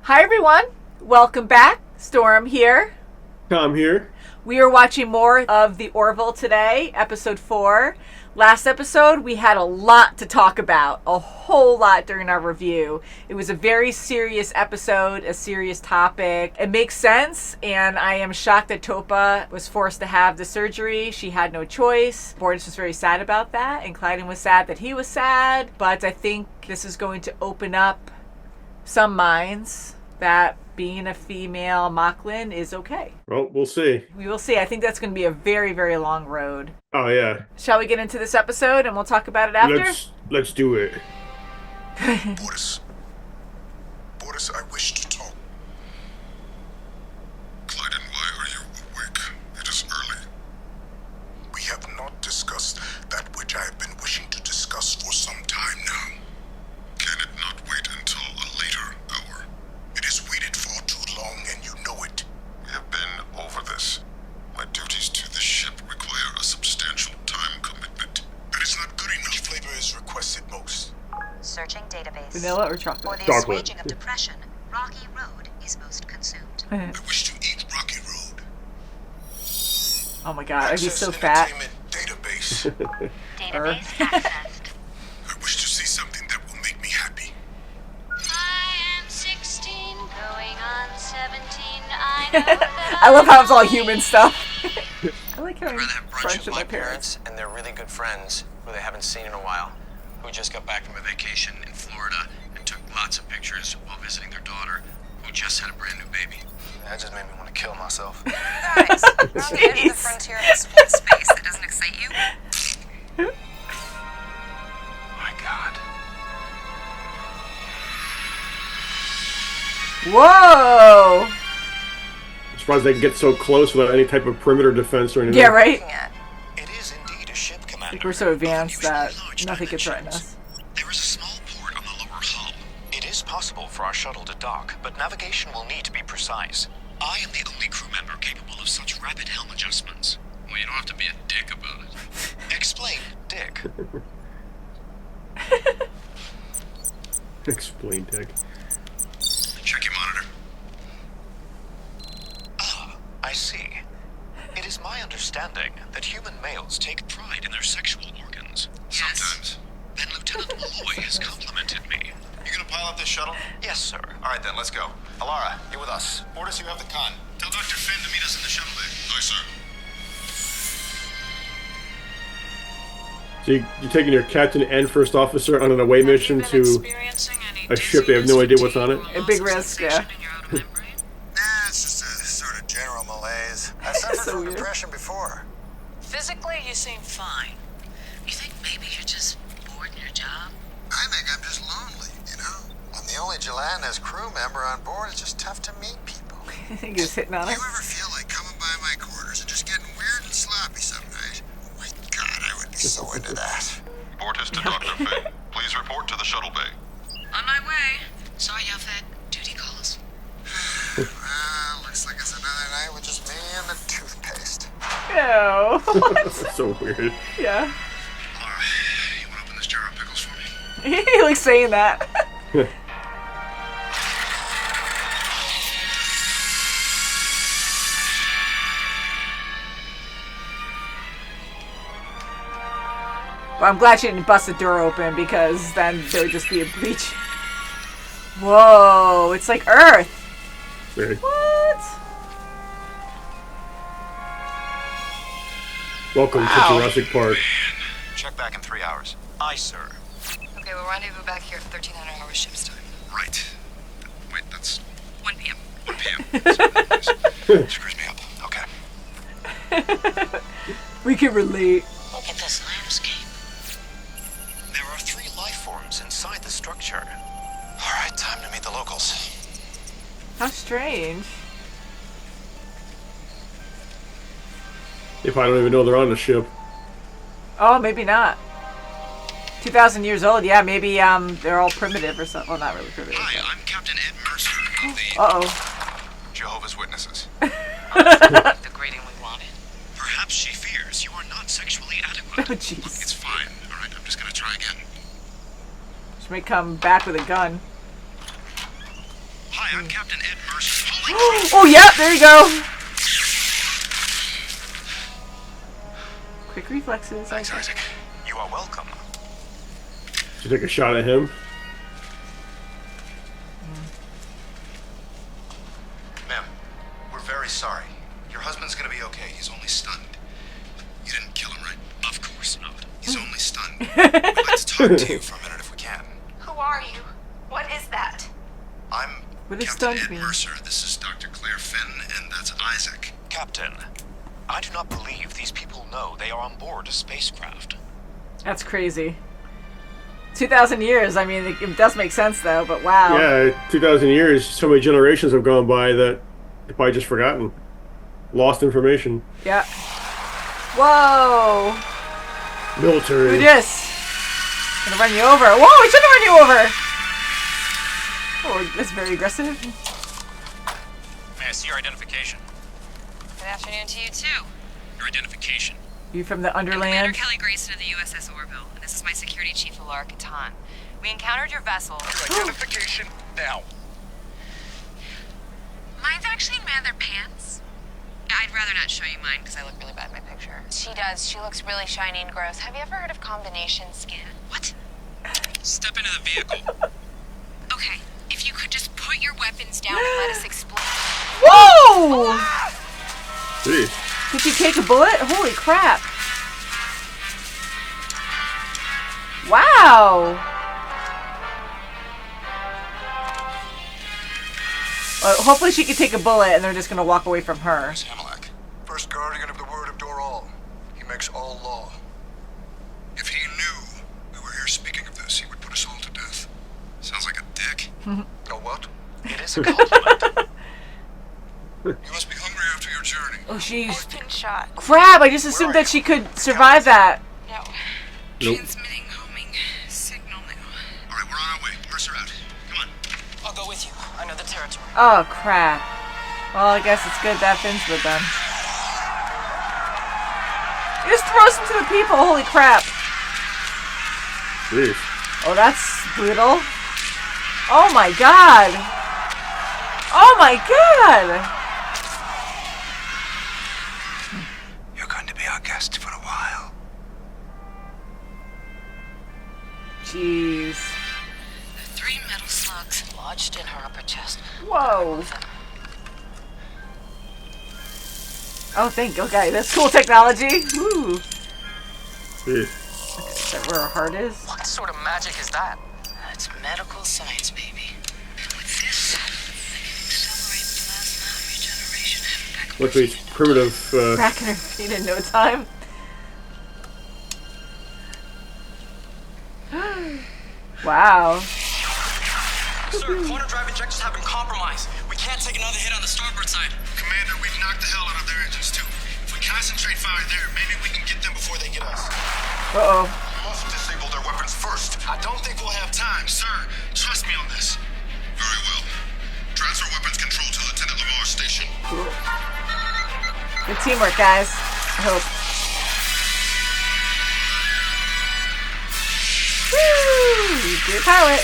Hi everyone, welcome back. Storm here. Tom here. We are watching more of the Orville today, episode 4. Last episode, we had a lot to talk about, a whole lot during our review. It was a very serious episode, a serious topic. It makes sense, and I am shocked that Topa was forced to have the surgery. She had no choice. Boris was very sad about that, and Clyden was sad that he was sad. But I think this is going to open up some minds that being a female Macklin is okay. Well, we'll see. We will see. I think that's going to be a very, very long road. Oh, yeah. Shall we get into this episode and we'll talk about it after? Let's do it. Boris, I wish to talk. Clyden, why are you awake? It is early. We have not discussed that which I have been wishing to discuss for some time now. Can it not wait until a later hour? It has waited far too long, and you know it. We have been over this. My duties to the ship require a substantial time commitment. That is not good enough. Which flavor is requested most? Searching database. Vanilla or For chocolate? the Chocolate. assuaging of depression, Rocky Road is most consumed. I wish to eat Rocky Road. Oh my god, are you Access so fat? entertainment database. Database accessed. I wish to see something that will make me happy. I am 16, going on 17. I know that I love how it's all human stuff. I like having I'd rather have brunch brunch with with my my parents. parents and their really good friends who they haven't seen in a while, who just got back from a vacation in Florida and took lots of pictures while visiting their daughter, who just had a brand new baby. That just made me want to kill myself. Guys, we're on the edge of the Jeez. frontier of this sweet space that doesn't excite you. My God. Whoa! I'm surprised they can get so close without any type of perimeter defense or anything. Yeah, right? Looking at. It is indeed a ship, I Commander. think we're so advanced that Unusually large nothing could threaten dimensions. us. There is a small port on the lower hull. It is possible for our shuttle to dock, but navigation will need to be precise. I am the only crew member capable of such rapid helm adjustments. Well, you don't have to be a dick about it. Explain, Dick. Explain, Dick. Check your monitor. Ah, I see. It is my understanding that human males take pride in their sexual organs. Sometimes. Then Lieutenant Malloy has complimented me. You gonna pile up this shuttle? Yes, sir. All right, then, let's go. Alara, you with us. Mortis, you have the con. Tell Dr. Finn to meet us in the shuttle bay. Aye, sir. So you're taking your captain and first officer on an away mission to a ship they have no idea what's on it? A big risk, yeah. It's just a sort of general malaise. I've suffered So from weird. depression before. Physically, you seem fine. You think maybe you're just bored in your job? I think I'm just lonely, you know? I'm the only Jalanda's crew member on board. It's just tough to meet people. I think he's hitting on Do her. you ever feel like coming by my quarters and just getting weird and sloppy some night? Oh my God, I would be so into that. Mortis to Dr. Finn. Please report to the shuttle bay. On my way. Sorry I've had duty calls. Well, looks like it's another night with just me and the toothpaste. No. That's so weird. Yeah. Alara, you wanna open this jar of pickles for me? He likes saying that. But I'm glad she didn't bust the door open because then there would just be a breach. Whoa, it's like Earth. Weird. What? Welcome Wow. to Jurassic Park. Check back in 3 hours. Aye, sir. Okay, we'll rendezvous back here for 1300 hours ship's time. Right. Wait, that's 1 p.m. 1 p.m. Screws me up. Okay. We can relate. Look at this landscape. There are 3 life forms inside the structure. All right, time to meet the locals. How strange. If I don't even know they're on the ship. Oh, maybe not. 2,000 years old, yeah, maybe they're all primitive or something. Well, not really primitive. Hi, I'm Captain Ed Mercer of the Uh-oh. Jehovah's Witnesses. The greeting we wanted. Perhaps she fears you are not sexually adequate. Oh, jeez. It's fine. All right, I'm just gonna try again. She may come back with a gun. Hi, Hi, I'm Captain Ed Mercer. Oh, yeah, there you go. Quick reflexes. Thanks, Isaac. You are welcome. Should take a shot at him. Ma'am, we're very sorry. Your husband's gonna be okay. He's only stunned. You didn't kill him, right? Of course not. He's only stunned. We'd like to talk to you for a minute if we can. Who are you? What is that? I'm What does Captain stunned Ed mean? Mercer. This is Dr. Claire Finn, and that's Isaac. Captain, I do not believe these people know they are on board a spacecraft. That's crazy. 2,000 years. I mean, it does make sense, though, but wow. Yeah, 2,000 years, so many generations have gone by that they're probably just forgotten. Lost information. Yeah. Whoa. Military. Who this? Gonna run you over. Whoa, he shouldn't run you over. Oh, that's very aggressive. May I see your identification? Good afternoon to you, too. Your identification. You from the Commander Underland? Kelly Grayson of the USS Orville, and this is my security chief, Alara Katan. We encountered your vessel. Identification now. Mine's actually in my other pants. I'd rather not show you mine because I look really bad in my picture. She does. She looks really shiny and gross. Have you ever heard of combination skin? What? Step into the vehicle. Okay, if you could just put your weapons down and let us explore. Whoa! Jeez. Did you take a bullet? Holy crap. Wow. Well, hopefully she can take a bullet and they're just going to walk away from her. Amalek. First guardian of the word of Doral. He makes all law. If he knew we were here speaking of this, he would put us all to death. Sounds like a dick. A what? It is a compliment. You must be hungry after your journey. Oh, she's... Been shot. Crap, I just assumed that she could survive that. No. Nope. Transmitting homing signal now. All right, we're on our way. Mercer out. Come on. I'll go with you. I know the territory. Oh, crap. Well, I guess it's good that Finn's with them. He just throws them to the people. Holy crap. Jeez. Oh, that's brutal. Oh, my God. Oh, my God. You're going to be our guest for a while. Jeez. 3 metal slugs lodged in her upper chest. Whoa. Oh, okay, that's cool technology. Woo. Jeez. Is that where her heart is? What sort of magic is that? That's medical science, baby. With this, I can accelerate plasma regeneration. Looks like it's primitive. Cracking her feet in no time. Wow. Sir, corner drive injectors have been compromised. We can't take another hit on the starboard side. Commander, we've knocked the hell out of their engines too. If we concentrate fire there, maybe we can get them before they get us. Uh-oh. We must disable their weapons first. I don't think we'll have time, sir. Trust me on this. Very well. Transfer weapons control to Lieutenant Lamar's station. Good teamwork, guys. I hope. Woo! Dear pilot.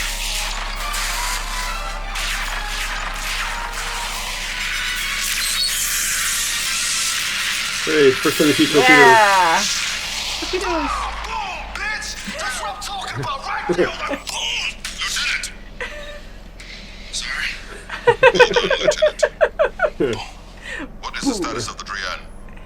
Hey, first time to see torpedoes. Yeah. Torpedoes. Boom, bitch! That's what I'm talking about, right? Kill them! Boom! Lieutenant! Sorry. Lieutenant. What is the status of the Drian?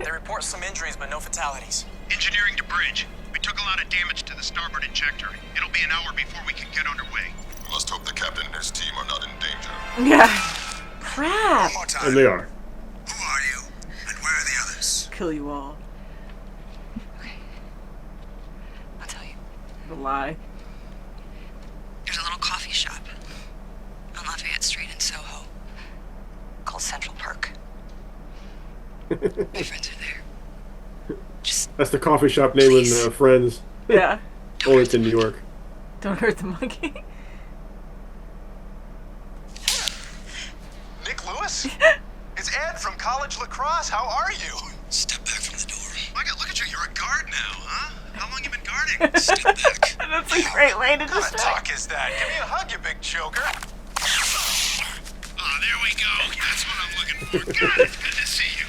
They report some injuries, but no fatalities. Engineering to bridge. We took a lot of damage to the starboard injector. It'll be an hour before we can get underway. We must hope the captain and his team are not in danger. Yeah. Crap. One more time. And they are. Who are you? And where are the others? Kill you all. I'll tell you. The lie. There's a little coffee shop on Lafayette Street in Soho called Central Perk. My friends are there. Just That's the coffee shop name in Friends. Yeah. Only it's in New York. Don't hurt the monkey. Nick Lewis? It's Ed from college lacrosse. How are you? Step back from the door. My God, look at you. You're a guard now, huh? How long you been guarding? Step back. That's a great way to What kind of distract. talk is that? Give me a hug, you big joker. Good to see you.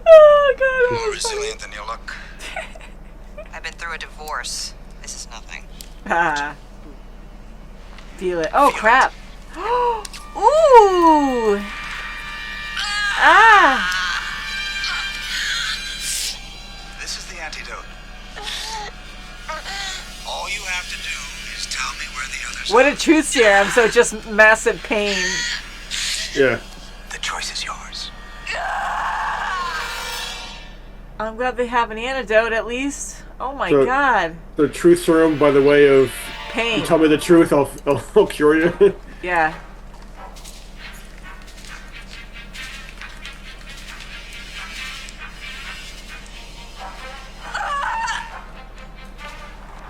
Oh god. More resilient than you look. I've been through a divorce. This is nothing. Ah. Feel it. Oh crap. Ooh. Ah. This is the antidote. All you have to do is tell me where the others What are. a truth serum. So just massive pain. Yeah. The choice is yours. I'm glad they have an antidote at least. Oh my So- god. The truth serum by the way of Pain. tell me the truth, I'll cure you. Yeah.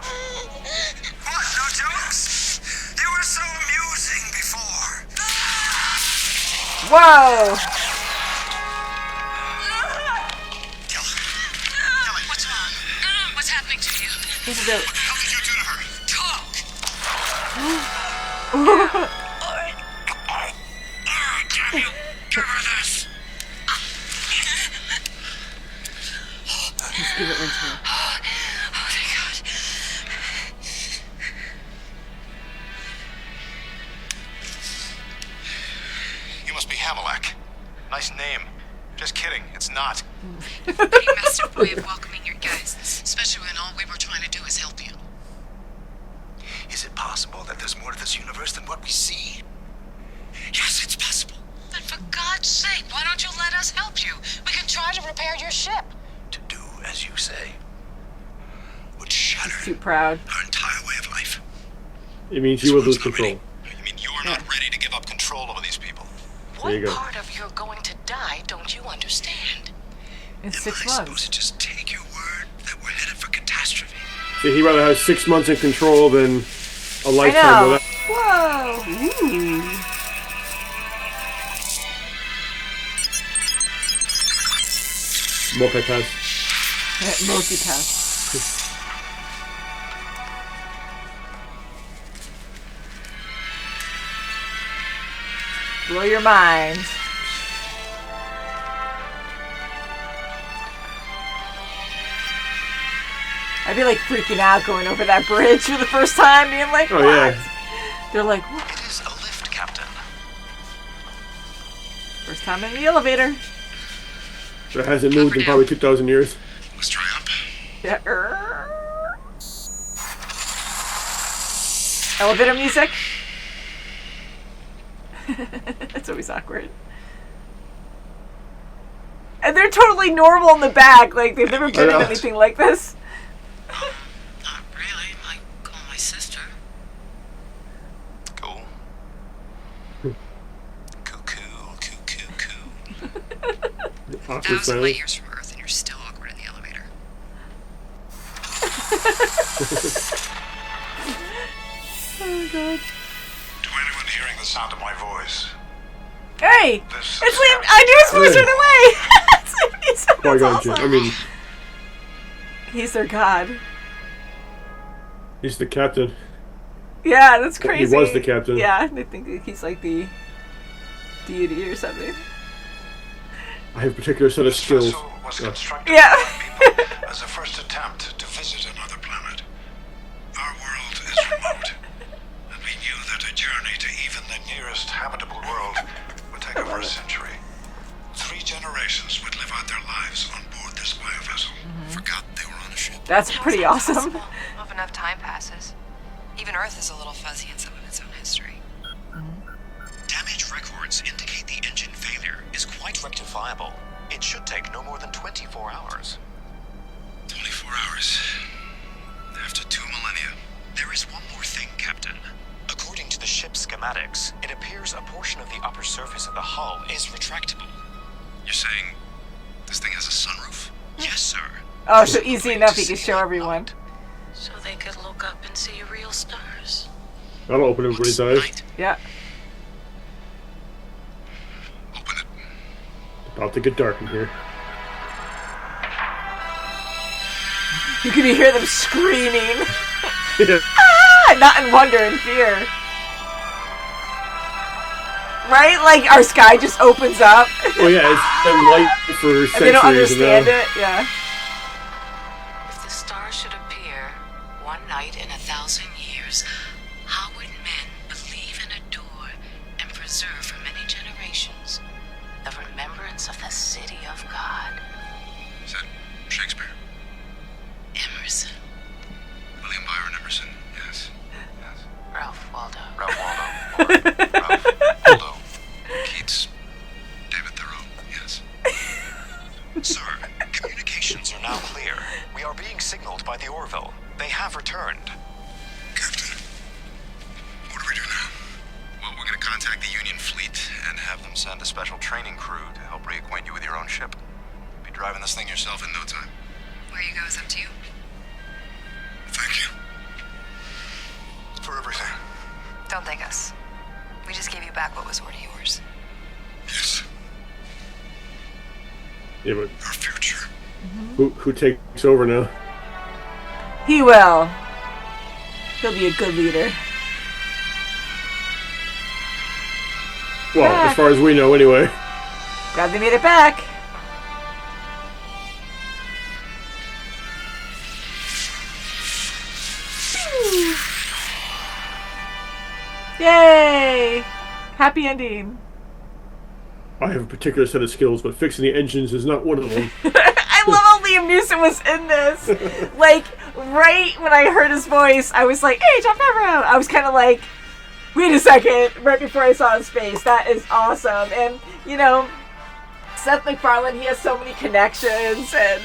What, no jokes? You were so amusing before. Whoa. Kelly, What's wrong? What's happening to you? This is it. what the hell did you do to her? Talk. Damn you! Give her this. Let's give it right to her. Oh, thank God. You must be Hamelak. Nice name. Just kidding. It's not. Pretty messed up way of welcoming your guests, especially when all we were trying to do is help you. Is it possible that there's more to this universe than what we see? Yes, it's possible. Then for God's sake, why don't you let us help you? We can try to repair your ship. To do as you say would shatter Too proud. our entire way of life. It means you will lose control. You mean you're not ready to give up control over these people? There you What go. part of you're going to die don't you understand? In Am 6 I supposed months. to just take your word that we're headed for catastrophe? See, he'd rather have 6 months in control than a I lifetime know. without. Whoa. Ooh. Multipass. Multipass. Blow your mind. I'd be like freaking out going over that bridge for the first time, being like, Oh, what? yeah. They're like, what? It is a lift, Captain. First time in the elevator. That hasn't moved in probably 2,000 years. Let's try up. Yeah. Elevator music. It's always awkward. And they're totally normal in the back. Like, they've never been in know. anything like this. Not really. Might call my sister. Cool. Cuckoo. Awkward 1,000 silence. light years from Earth, and you're still awkward in the elevator. Oh, God. To anyone hearing the sound of my voice, Hey! This It's is Liam! I knew it was running away! He's so Qui-Gon awesome. Jinn. I mean, He's their god. he's the captain. Yeah, that's He crazy. was the captain. Yeah, they think he's like the deity or something. I have a particular set of this skills. vessel was constructed Yeah. by people as a first attempt to visit another planet. Our world is remote, and we knew that a journey to even the nearest habitable world would take over a century. 3 generations would live out their lives on board this biovessel. Forgot they were on a ship. That's pretty awesome. Well, if enough time passes. Even Earth is a little fuzzy in some of its own history. Damage records indicate the engine failure is quite rectifiable. It should take no more than 24 hours. 24 hours. After 2 millennia. There is one more thing, Captain. According to the ship's schematics, it appears a portion of the upper surface of the hull is retractable. You're saying this thing has a sunroof? Yes, sir. Oh, so easy enough he can show everyone. So they could look up and see real stars. That'll open everybody's eyes. Night. Yeah. Open it. About to get dark in here. You can hear them screaming. Yeah. Ah! Not in wonder and fear. Right? Like our sky just opens up. Well, yeah, it's been light for centuries. And they don't understand it. Yeah. If the stars should appear one night in 1,000 years, how would men believe and adore and preserve for many generations the remembrance of the city of God? Is that Shakespeare? Emerson. William Byron Emerson, yes. Yes. Ralph Waldo. Ralph Waldo. Ralph Waldo. Keats. David Thoreau, yes. Sir, communications are now clear. We are being signaled by the Orville. They have returned. Captain, what do we do now? Well, we're going to contact the Union fleet and have them send a special training crew to help reacquaint you with your own ship. You'll be driving this thing yourself in no time. Where you go is up to you. Thank you. For everything. Don't thank us. We just gave you back what was already yours. Yes. Yeah, but Our future. who takes over now? He will. He'll be a good leader. Well, as far as we know, anyway. Glad they made it back. Yay! Happy ending. I have a particular set of skills, but fixing the engines is not one of them. I love how Liam Neeson was in this. Like, right when I heard his voice, I was like, hey, John Favreau. I was kind of like, wait a second, right before I saw his face. That is awesome. And, you know, Seth MacFarlane, he has so many connections, and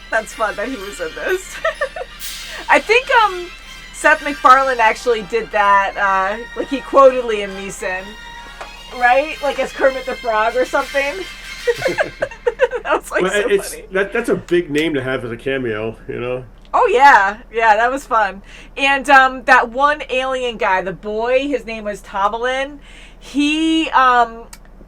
that's fun that he was in this. I think Seth MacFarlane actually did that. Like, he quoted Liam Neeson, right? Like, as Kermit the Frog or something. That was, like, so funny. That's a big name to have as a cameo, you know? Oh, yeah. Yeah, that was fun. And that one alien guy, the boy, his name was Tomalin. He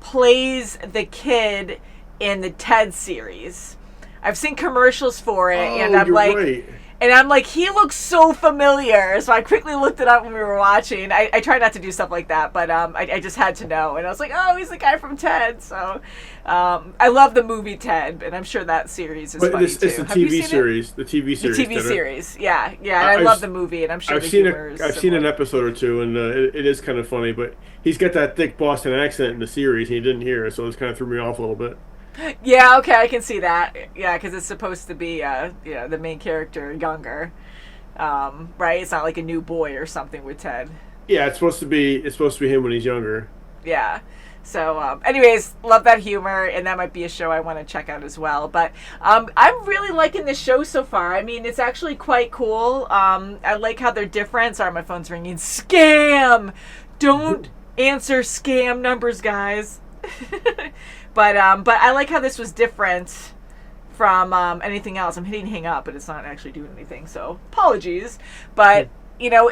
plays the kid in the Ted series. I've seen commercials for it, and I'm like... Right. And I'm like, he looks so familiar. So I quickly looked it up when we were watching. I try not to do stuff like that, but I just had to know. And I was like, oh, he's the guy from Ted. So I love the movie Ted, and I'm sure that series is funny too. It's the TV series. The TV series. The TV series, yeah. And I love the movie, and I'm sure I've seen an episode or two, and it is kind of funny. But he's got that thick Boston accent in the series, and he didn't hear it, so it kind of threw me off a little bit. Yeah, okay, I can see that. Yeah, because it's supposed to be, the main character younger, right? It's not like a new boy or something with Ted. Yeah, it's supposed to be him when he's younger. Yeah. So, anyways, love that humor, and that might be a show I want to check out as well. But I'm really liking this show so far. I mean, it's actually quite cool. I like how they're different. Sorry, my phone's ringing. Scam! Don't answer scam numbers, guys. But I like how this was different from anything else. I'm hitting hang up, but it's not actually doing anything, so apologies. But, you know,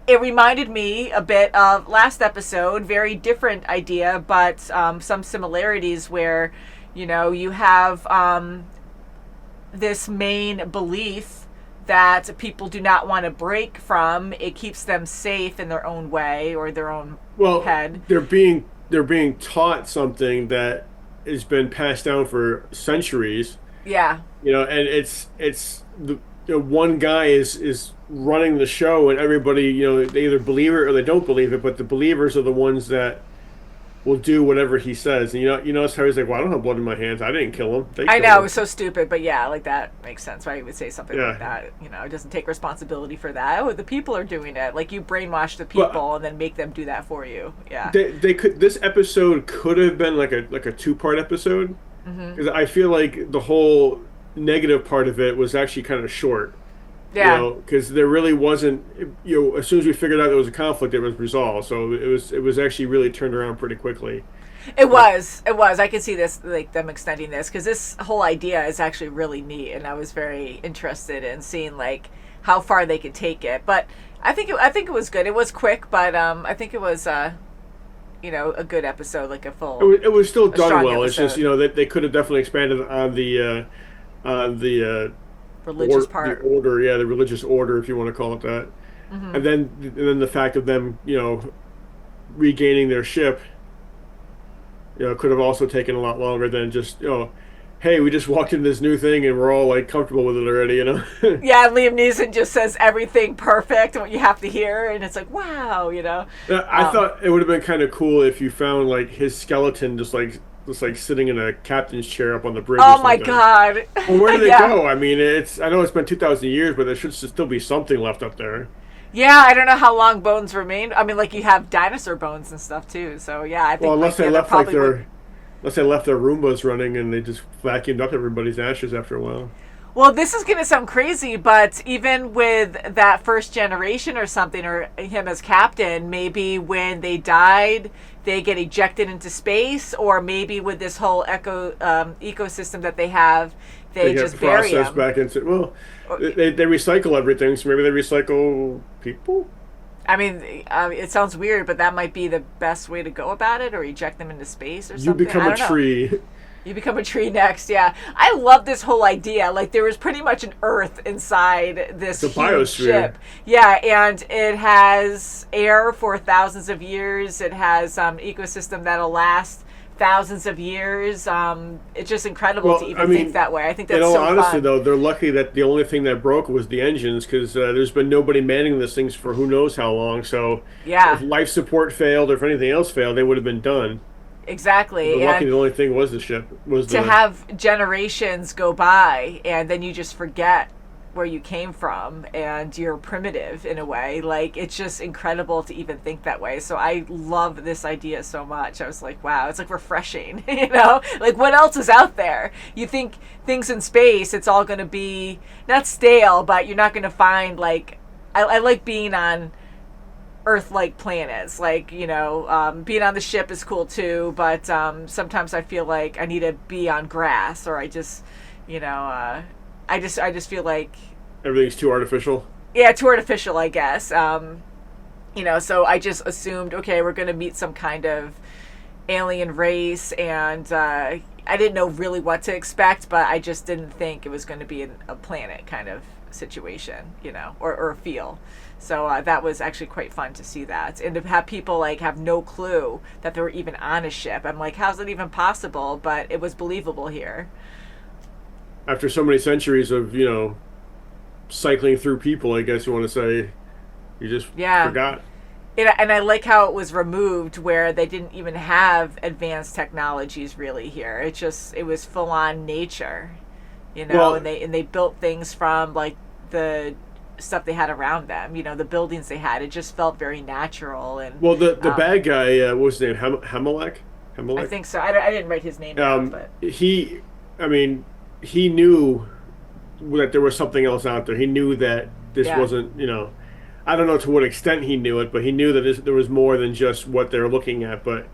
it reminded me a bit of last episode. Very different idea, but some similarities where, you know, you have this main belief that people do not want to break from. It keeps them safe in their own way or their own head. They're being taught something that has been passed down for centuries. Yeah. You know, and it's one guy is running the show, and everybody, you know, they either believe it or they don't believe it. But the believers are the ones that will do whatever he says. And you know, how he's like, "Well, I don't have blood in my hands. I didn't kill him." I know, it was so stupid, but yeah, like that makes sense. Why he would say something like that. You know, it doesn't take responsibility for that. Oh, the people are doing it. Like, you brainwash the people and then make them do that for you. Yeah. They could. This episode could have been like a 2-part episode, because I feel like the whole negative part of it was actually kind of short. Yeah. You know, because there really wasn't. You know, as soon as we figured out there was a conflict, it was resolved. So it was actually really turned around pretty quickly. It was. I could see this, like, them extending this, because this whole idea is actually really neat, and I was very interested in seeing, like, how far they could take it. But I think it was good. It was quick, but I think it was you know, a good episode, like a full. It was still done well. Episode. It's just, you know, they could have definitely expanded on the religious part. The order, the religious order, if you want to call it that. And then the fact of them, you know, regaining their ship it could have also taken a lot longer than just, hey, we just walked into this new thing and we're all like comfortable with it already, Yeah, Liam Neeson just says everything perfect, what you have to hear, and it's like, wow, I thought it would have been kind of cool if you found like his skeleton just like sitting in a captain's chair up on the bridge. Oh my God! Well, where did it go? I mean, I know it's been 2,000 years, but there should still be something left up there. Yeah, I don't know how long bones remain. I mean, like you have dinosaur bones and stuff too. So yeah, I think. Well, unless they left their Roombas running and they just vacuumed up everybody's ashes after a while. Well, this is going to sound crazy, but even with that first generation or something, or him as captain, maybe when they died, they get ejected into space, or maybe with this whole ecosystem that they have, they just bury them. Back into, well, they recycle everything, so maybe they recycle people? I mean, it sounds weird, but that might be the best way to go about it, or eject them into space or something. You become a tree. You become a tree next, yeah. I love this whole idea. Like, there was pretty much an Earth inside this huge ship. Yeah, and it has air for thousands of years. It has ecosystem that'll last thousands of years. It's just incredible to even think that way. I think that's so fun. In all honesty, though, they're lucky that the only thing that broke was the engines, because there's been nobody manning these things for who knows how long. So if life support failed or if anything else failed, they would have been done. Exactly. Lucky the only thing was the ship. Have generations go by and then you just forget where you came from and you're primitive in a way. Like, it's just incredible to even think that way. So I love this idea so much. I was like, wow, it's like refreshing, Like, what else is out there? You think things in space, it's all going to be not stale, but you're not going to find like, I like being on Earth-like planets, like, being on the ship is cool too, but sometimes I feel like I need to be on grass, or I just feel like everything's too artificial. Yeah, too artificial, I guess. So I just assumed, okay, we're going to meet some kind of alien race, and I didn't know really what to expect, but I just didn't think it was going to be a planet kind of situation, or a feel. So that was actually quite fun to see that, and to have people like have no clue that they were even on a ship. I'm like, how's it even possible? But it was believable here. After so many centuries of cycling through people, I guess you want to say, you just forgot. And I like how it was removed, where they didn't even have advanced technologies really here. It was full on nature, and they built things from like the stuff they had around them, the buildings they had. It just felt very natural. And the bad guy, what was his name, Hamelek? I think so. I didn't write his name down, but he knew that there was something else out there. He knew that this wasn't, I don't know to what extent he knew it, but he knew that there was more than just what they're looking at. But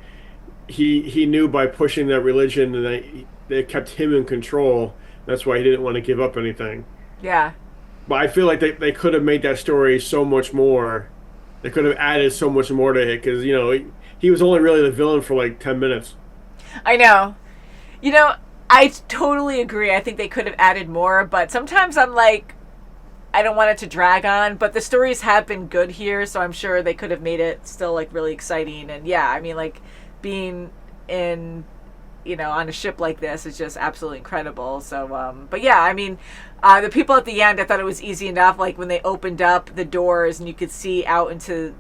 he knew by pushing that religion that they kept him in control. That's why he didn't want to give up anything. Yeah. But I feel like they could have made that story so much more. They could have added so much more to it, because, he was only really the villain for like 10 minutes. I know. I totally agree. I think they could have added more, but sometimes I'm like, I don't want it to drag on, but the stories have been good here, so I'm sure they could have made it still like really exciting. And yeah, I mean, like being in, on a ship like this is just absolutely incredible. So, but yeah, I mean, the people at the end, I thought it was easy enough. Like when they opened up the doors and you could see out into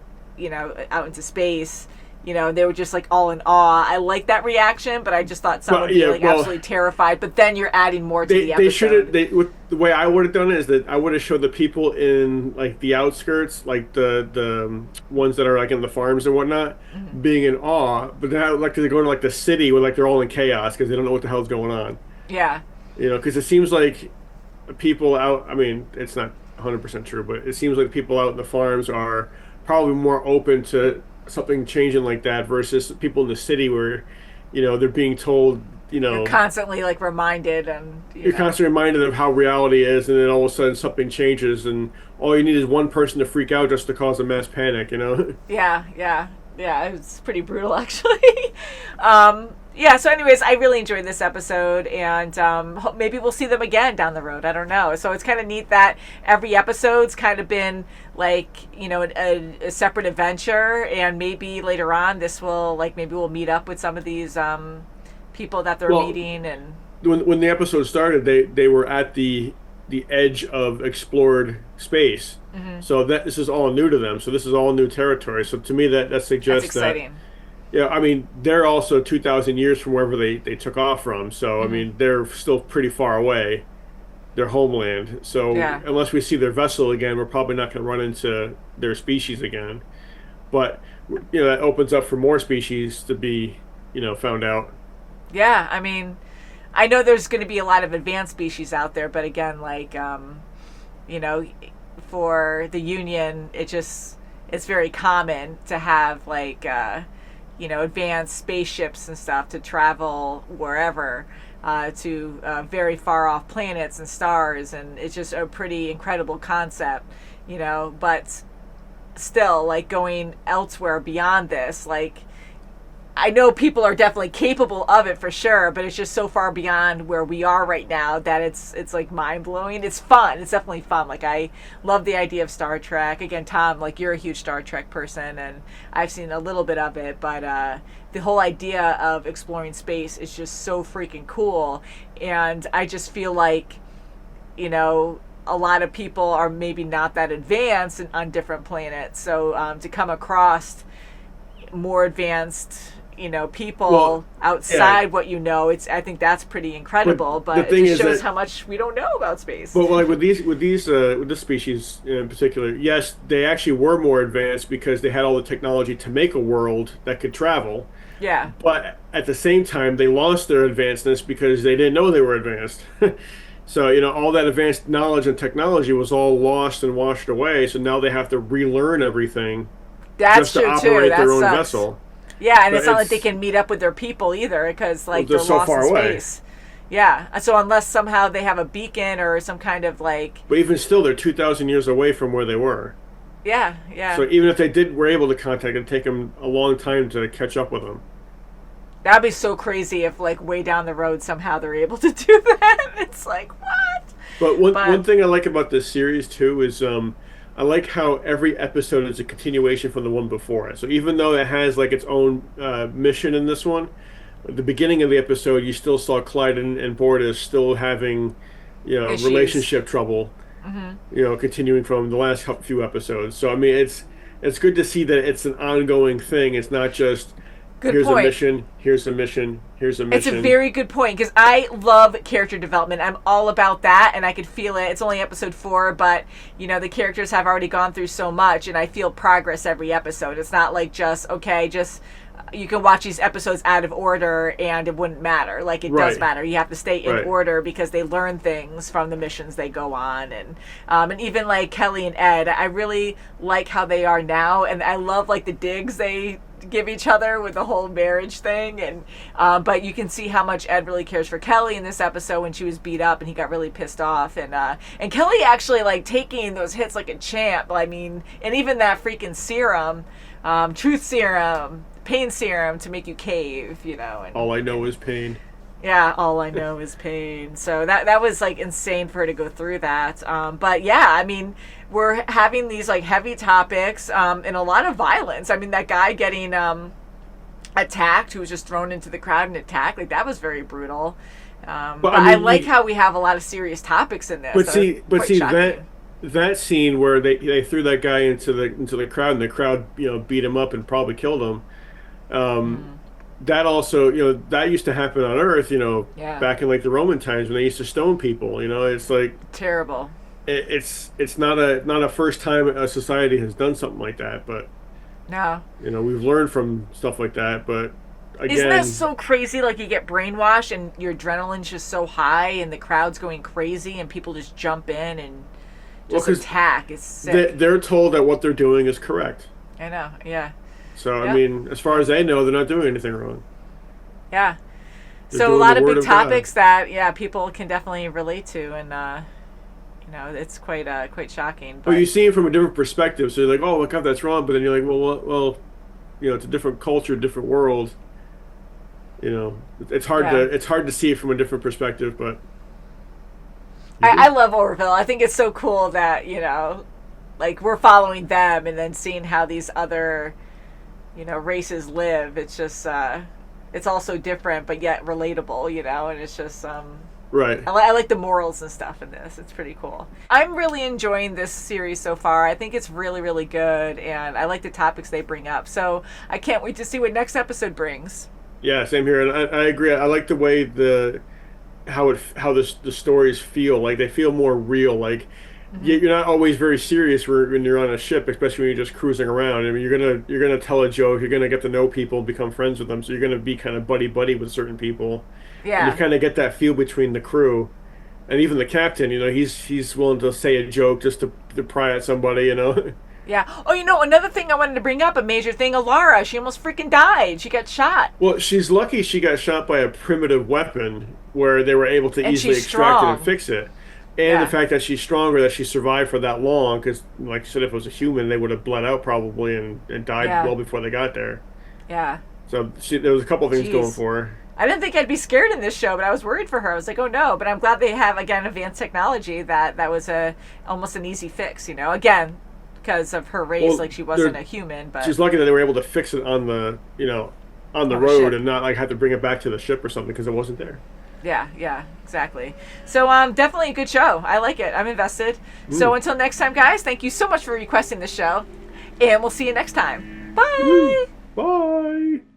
space, they were just like all in awe. I like that reaction, but I just thought someone would be absolutely terrified. But then you're adding more to the episode. The way I would have done it is that I would have showed the people in like the outskirts, like the ones that are like in the farms and whatnot, being in awe. But then I would like to go to like the city where like they're all in chaos because they don't know what the hell's going on. Yeah. Because it seems like people out. I mean, it's not 100% true, but it seems like people out in the farms are probably more open to something changing like that versus people in the city where they're being told you're constantly like reminded, and you're constantly reminded of how reality is, and then all of a sudden something changes and all you need is one person to freak out just to cause a mass panic. Yeah, it's pretty brutal actually. yeah, so anyways, I really enjoyed this episode, and maybe we'll see them again down the road. I don't know. So it's kind of neat that every episode's kind of been like, you know, a separate adventure, and maybe later on this will, like, maybe we'll meet up with some of these people that they're meeting. And when the episode started, they were at the edge of explored space. So this is all new to them. So this is all new territory. So to me, that suggests that's exciting. Yeah, I mean, they're also 2,000 years from wherever they took off from. So, I mean, they're still pretty far away, their homeland. So, unless we see their vessel again, we're probably not going to run into their species again. But, you know, that opens up for more species to be, you know, found out. Yeah, I mean, I know there's going to be a lot of advanced species out there. But again, like, you know, for the Union, it's very common to have, like, you know, advanced spaceships and stuff to travel wherever, to very far off planets and stars, and it's just a pretty incredible concept, you know. But still, like, going elsewhere beyond this, like, I know people are definitely capable of it for sure, but it's just so far beyond where we are right now that it's like mind-blowing. It's fun. It's definitely fun. Like, I love the idea of Star Trek. Again, Tom, like, you're a huge Star Trek person, and I've seen a little bit of it, but the whole idea of exploring space is just so freaking cool. And I just feel like, you know, a lot of people are maybe not that advanced on different planets. So to come across more advanced, you know, people outside what you know, I think that's pretty incredible. But it just shows how much we don't know about space. But like with this species in particular, yes, they actually were more advanced because they had all the technology to make a world that could travel. Yeah. But at the same time, they lost their advancedness because they didn't know they were advanced. So, you know, all that advanced knowledge and technology was all lost and washed away. So now they have to relearn everything just to operate their own vessel. Yeah, and it's not like they can meet up with their people either, because, like, they're so lost far in space. Away. Yeah, so unless somehow they have a beacon or some kind of, like... But even still, they're 2,000 years away from where they were. Yeah, yeah. So even if they were able to contact, it'd take them a long time to catch up with them. That'd be so crazy if, like, way down the road somehow they're able to do that. It's like, what? But one thing I like about this series, too, is... I like how every episode is a continuation from the one before it. So even though it has like its own mission in this one, at the beginning of the episode, you still saw Clyde and Borda still having, you know, relationship trouble. You know, continuing from the last few episodes. So I mean, it's good to see that it's an ongoing thing. It's not just here's a mission, here's a mission, here's a mission. It's a very good point, because I love character development. I'm all about that, and I could feel it. It's only episode 4, but, you know, the characters have already gone through so much, and I feel progress every episode. It's not like just, okay, you can watch these episodes out of order and it wouldn't matter. Like, it does matter. You have to stay in order because they learn things from the missions they go on. And even like Kelly and Ed, I really like how they are now, and I love like the digs they give each other with the whole marriage thing. And but you can see how much Ed really cares for Kelly in this episode when she was beat up and he got really pissed off. And Kelly actually like taking those hits like a champ. I mean, and even that freaking serum, truth serum, pain serum to make you cave, you know. And all I know is pain. Yeah, all I know is pain. So that was like insane for her to go through that. But yeah, I mean, we're having these like heavy topics and a lot of violence. I mean, that guy getting attacked, who was just thrown into the crowd and attacked, like that was very brutal. But I like how we have a lot of serious topics in this. But see that scene where they threw that guy into the crowd and the crowd, you know, beat him up and probably killed him. That also, you know, that used to happen on Earth, you know, back in like the Roman times when they used to stone people. You know, it's like terrible. It's not a first time a society has done something like that, but no, you know, we've learned from stuff like that. But again, isn't that so crazy? Like, you get brainwashed and your adrenaline's just so high and the crowd's going crazy and people just jump in and just attack. It's sick. They're told that what they're doing is correct. I know, yeah. So, I mean, as far as they know, they're not doing anything wrong. Yeah. So a lot of big topics that, people can definitely relate to, and, you know, it's quite shocking. But you see it from a different perspective, so you're like, oh, my God, that's wrong. But then you're like, well, you know, it's a different culture, different world. You know, it's hard to see it from a different perspective, but I love Orville. I think it's so cool that, you know, like we're following them and then seeing how these other, you know, races live. It's just it's all so different but yet relatable, you know, and it's just right. I like the morals and stuff in this. It's pretty cool. I'm really enjoying this series so far. I think it's really, really good, and I like the topics they bring up. So I can't wait to see what next episode brings. Yeah, same here, and I agree. I like the way how the stories feel. Like they feel more real. Like you're not always very serious when you're on a ship, especially when you're just cruising around. I mean, you're gonna tell a joke. You're gonna get to know people, become friends with them. So you're gonna be kind of buddy with certain people. Yeah, and you kind of get that feel between the crew, and even the captain. You know, he's willing to say a joke just to pry at somebody. You know. Yeah. Oh, you know, another thing I wanted to bring up, a major thing, Alara, she almost freaking died. She got shot. Well, she's lucky she got shot by a primitive weapon where they were able to easily extract it and fix it. And the fact that she's stronger, that she survived for that long, because, like you said, if it was a human, they would have bled out probably and died well before they got there. Yeah. So there was a couple things going for her. I didn't think I'd be scared in this show, but I was worried for her. I was like, oh no. But I'm glad they have, again, advanced technology that was almost an easy fix, you know. Again, because of her race, like she wasn't a human, but she's lucky that they were able to fix it on the road and not like have to bring it back to the ship or something because it wasn't there. Yeah, exactly. So definitely a good show. I like it. I'm invested. So until next time, guys, thank you so much for requesting the show, and we'll see you next time. Bye. Bye.